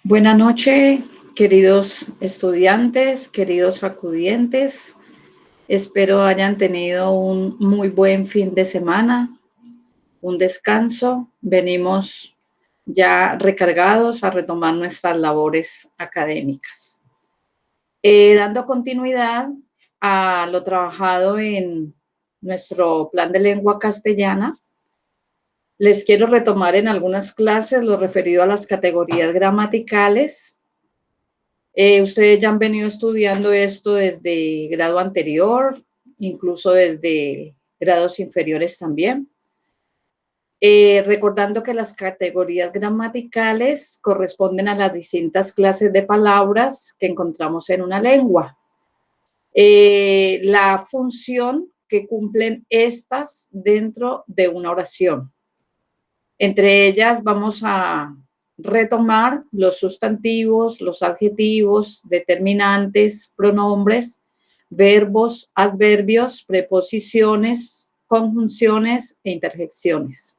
Buenas noches, queridos estudiantes, queridos acudientes. Espero hayan tenido un muy buen fin de semana, un descanso. Venimos ya recargados a retomar nuestras labores académicas. Dando continuidad a lo trabajado en nuestro plan de lengua castellana, les quiero retomar en algunas clases lo referido a las categorías gramaticales. Ustedes ya han venido estudiando esto desde grado anterior, incluso desde grados inferiores también. Recordando que las categorías gramaticales corresponden a las distintas clases de palabras que encontramos en una lengua. La función que cumplen estas dentro de una oración. Entre ellas vamos a retomar los sustantivos, los adjetivos, determinantes, pronombres, verbos, adverbios, preposiciones, conjunciones e interjecciones.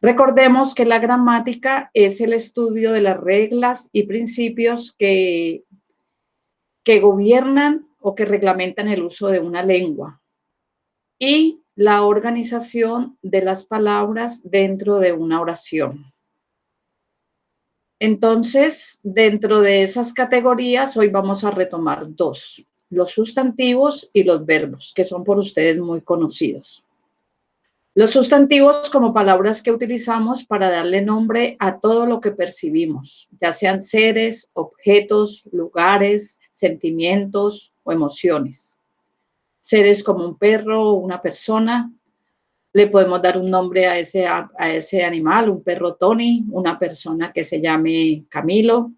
Recordemos que la gramática es el estudio de las reglas y principios que gobiernan o que reglamentan el uso de una lengua y la organización de las palabras dentro de una oración. Entonces, dentro de esas categorías, hoy vamos a retomar dos, los sustantivos y los verbos, que son por ustedes muy conocidos. Los sustantivos como palabras que utilizamos para darle nombre a todo lo que percibimos, ya sean seres, objetos, lugares, sentimientos o emociones. Seres como un perro o una persona, le podemos dar un nombre a ese animal, un perro Tony, una persona que se llame Camilo.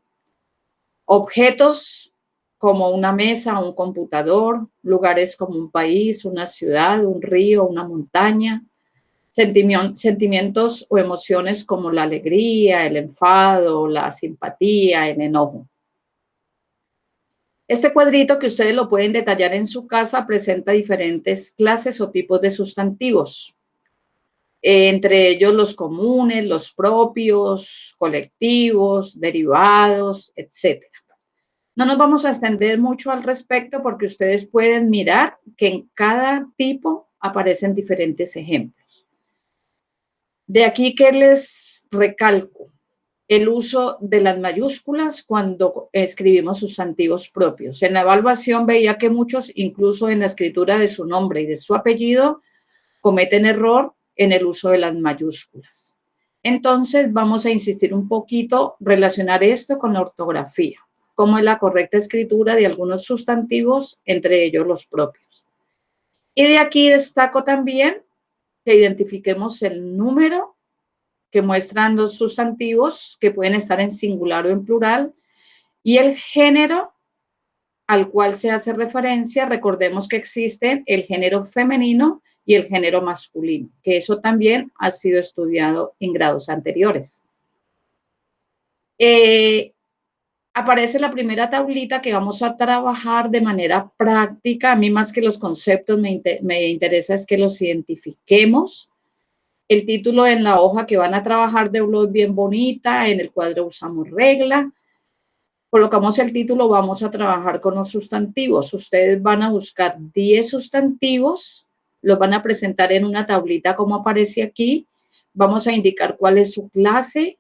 Objetos como una mesa, un computador, lugares como un país, una ciudad, un río, una montaña. Sentimientos o emociones como la alegría, el enfado, la simpatía, el enojo. Este cuadrito, que ustedes lo pueden detallar en su casa, presenta diferentes clases o tipos de sustantivos. Entre ellos los comunes, los propios, colectivos, derivados, etc. No nos vamos a extender mucho al respecto porque ustedes pueden mirar que en cada tipo aparecen diferentes ejemplos. De aquí que les recalco el uso de las mayúsculas cuando escribimos sustantivos propios. En la evaluación veía que muchos, incluso en la escritura de su nombre y de su apellido, cometen error en el uso de las mayúsculas. Entonces, vamos a insistir un poquito, relacionar esto con la ortografía, cómo es la correcta escritura de algunos sustantivos, entre ellos los propios. Y de aquí destaco también que identifiquemos el número que muestran los sustantivos, que pueden estar en singular o en plural, y el género al cual se hace referencia. Recordemos que existe el género femenino y el género masculino, que eso también ha sido estudiado en grados anteriores. Aparece la primera tablita que vamos a trabajar de manera práctica. A mí, más que los conceptos, me interesa es que los identifiquemos. El título en la hoja que van a trabajar de blog bien bonita, en el cuadro usamos regla. Colocamos el título, vamos a trabajar con los sustantivos. Ustedes van a buscar 10 sustantivos, los van a presentar en una tablita como aparece aquí. Vamos a indicar cuál es su clase,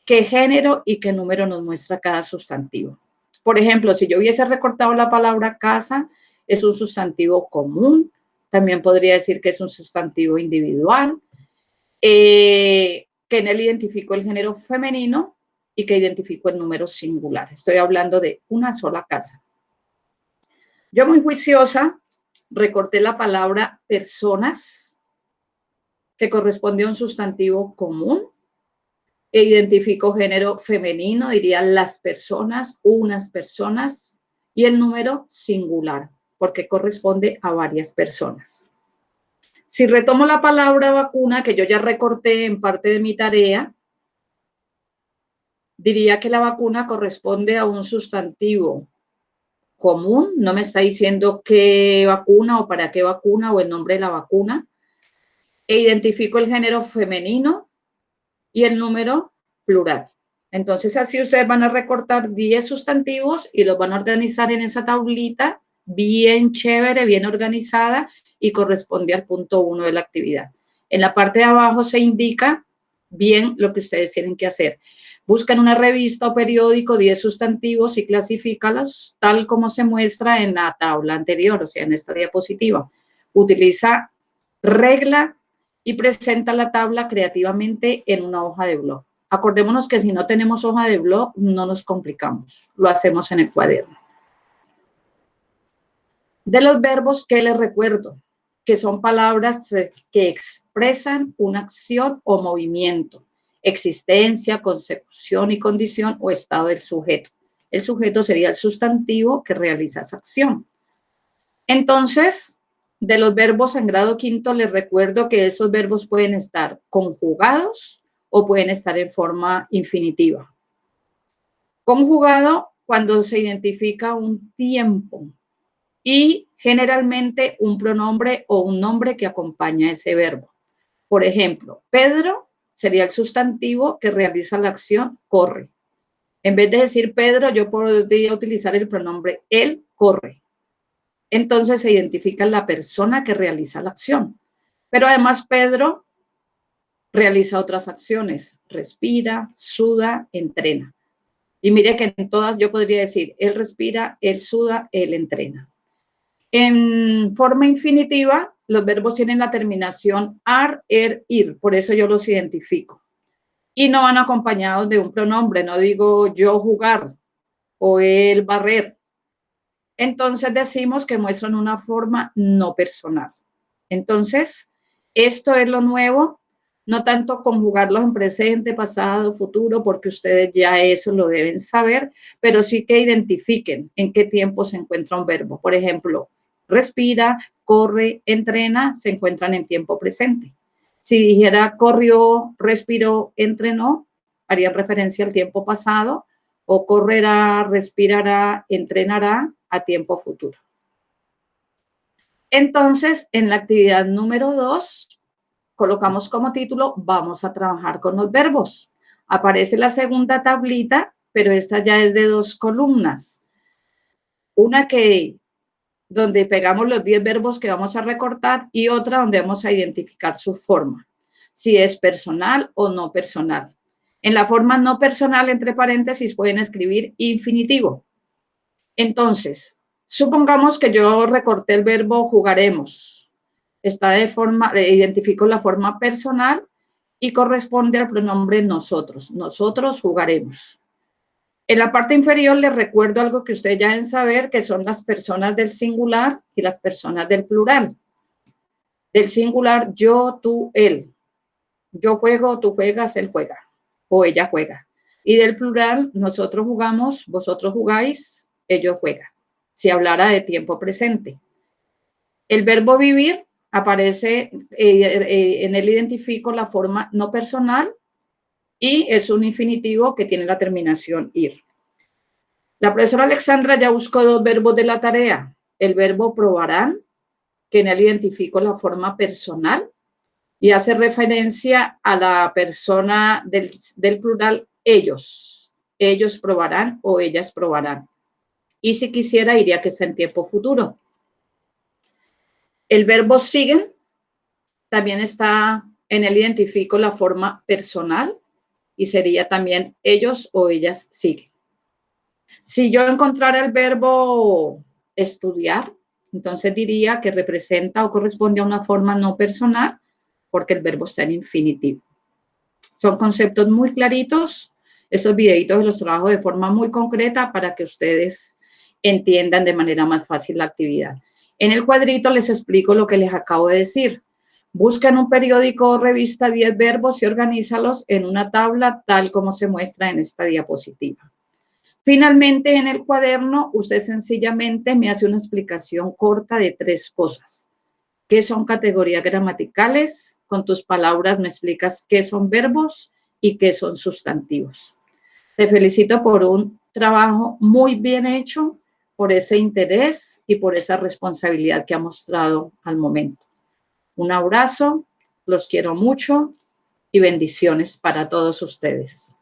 qué género y qué número nos muestra cada sustantivo. Por ejemplo, si yo hubiese recortado la palabra casa, es un sustantivo común. También podría decir que es un sustantivo individual. Que en él identifico el género femenino y que identifico el número singular. Estoy hablando de una sola casa. Yo, muy juiciosa, recorté la palabra personas, que corresponde a un sustantivo común, e identifico género femenino, diría las personas, unas personas, y el número singular, porque corresponde a varias personas. Si retomo la palabra vacuna, que yo ya recorté en parte de mi tarea, diría que la vacuna corresponde a un sustantivo común. No me está diciendo qué vacuna o para qué vacuna o el nombre de la vacuna. E identifico el género femenino y el número plural. Entonces, así ustedes van a recortar 10 sustantivos y los van a organizar en esa tablita bien chévere, bien organizada y corresponde al punto 1 de la actividad. En la parte de abajo se indica bien lo que ustedes tienen que hacer. Buscan una revista o periódico, 10 sustantivos y clasifícalos tal como se muestra en la tabla anterior, o sea, en esta diapositiva. Utiliza regla y presenta la tabla creativamente en una hoja de blog. Acordémonos que si no tenemos hoja de blog, no nos complicamos, lo hacemos en el cuaderno. De los verbos, ¿qué les recuerdo? Que son palabras que expresan una acción o movimiento, existencia, consecución y condición o estado del sujeto. El sujeto sería el sustantivo que realiza esa acción. Entonces, de los verbos en grado quinto, les recuerdo que esos verbos pueden estar conjugados o pueden estar en forma infinitiva. Conjugado cuando se identifica un tiempo y generalmente un pronombre o un nombre que acompaña ese verbo. Por ejemplo, Pedro sería el sustantivo que realiza la acción corre. En vez de decir Pedro, yo podría utilizar el pronombre él corre. Entonces se identifica la persona que realiza la acción. Pero además Pedro realiza otras acciones, respira, suda, entrena. Y mire que en todas yo podría decir, él respira, él suda, él entrena. En forma infinitiva, los verbos tienen la terminación ar, ir, por eso yo los identifico. Y no van acompañados de un pronombre, no digo yo jugar o él barrer. Entonces decimos que muestran una forma no personal. Entonces, esto es lo nuevo, no tanto conjugarlos en presente, pasado, futuro, porque ustedes ya eso lo deben saber, pero sí que identifiquen en qué tiempo se encuentra un verbo. Por ejemplo, respira, corre, entrena, se encuentran en tiempo presente. Si dijera corrió, respiró, entrenó, harían referencia al tiempo pasado, o correrá, respirará, entrenará a tiempo futuro. Entonces, en la actividad número 2, colocamos como título, vamos a trabajar con los verbos. Aparece la segunda tablita, pero esta ya es de 2 columnas. Una donde pegamos los 10 verbos que vamos a recortar y otra donde vamos a identificar su forma, si es personal o no personal. En la forma no personal, entre paréntesis, pueden escribir infinitivo. Entonces, supongamos que yo recorté el verbo jugaremos. Está identifico la forma personal y corresponde al pronombre nosotros. Nosotros jugaremos. En la parte inferior les recuerdo algo que ustedes ya deben saber, que son las personas del singular y las personas del plural. Del singular, yo, tú, él. Yo juego, tú juegas, él juega o ella juega. Y del plural, nosotros jugamos, vosotros jugáis, ellos juegan. Si hablara de tiempo presente. El verbo vivir aparece, en él identifico la forma no personal y es un infinitivo que tiene la terminación ir. La profesora Alexandra ya buscó 2 verbos de la tarea. El verbo probarán, que en él identifico la forma personal y hace referencia a la persona del plural ellos. Ellos probarán o ellas probarán. Y si quisiera, diría que está en tiempo futuro. El verbo siguen también está, en él identifico la forma personal y sería también ellos o ellas siguen. Si yo encontrara el verbo estudiar, entonces diría que representa o corresponde a una forma no personal porque el verbo está en infinitivo. Son conceptos muy claritos. Estos videitos los trabajo de forma muy concreta para que ustedes entiendan de manera más fácil la actividad. En el cuadrito les explico lo que les acabo de decir. Busquen un periódico o revista 10 verbos y organízalos en una tabla tal como se muestra en esta diapositiva. Finalmente, en el cuaderno, usted sencillamente me hace una explicación corta de 3 cosas. ¿Qué son categorías gramaticales? Con tus palabras me explicas qué son verbos y qué son sustantivos. Te felicito por un trabajo muy bien hecho, por ese interés y por esa responsabilidad que ha mostrado al momento. Un abrazo, los quiero mucho y bendiciones para todos ustedes.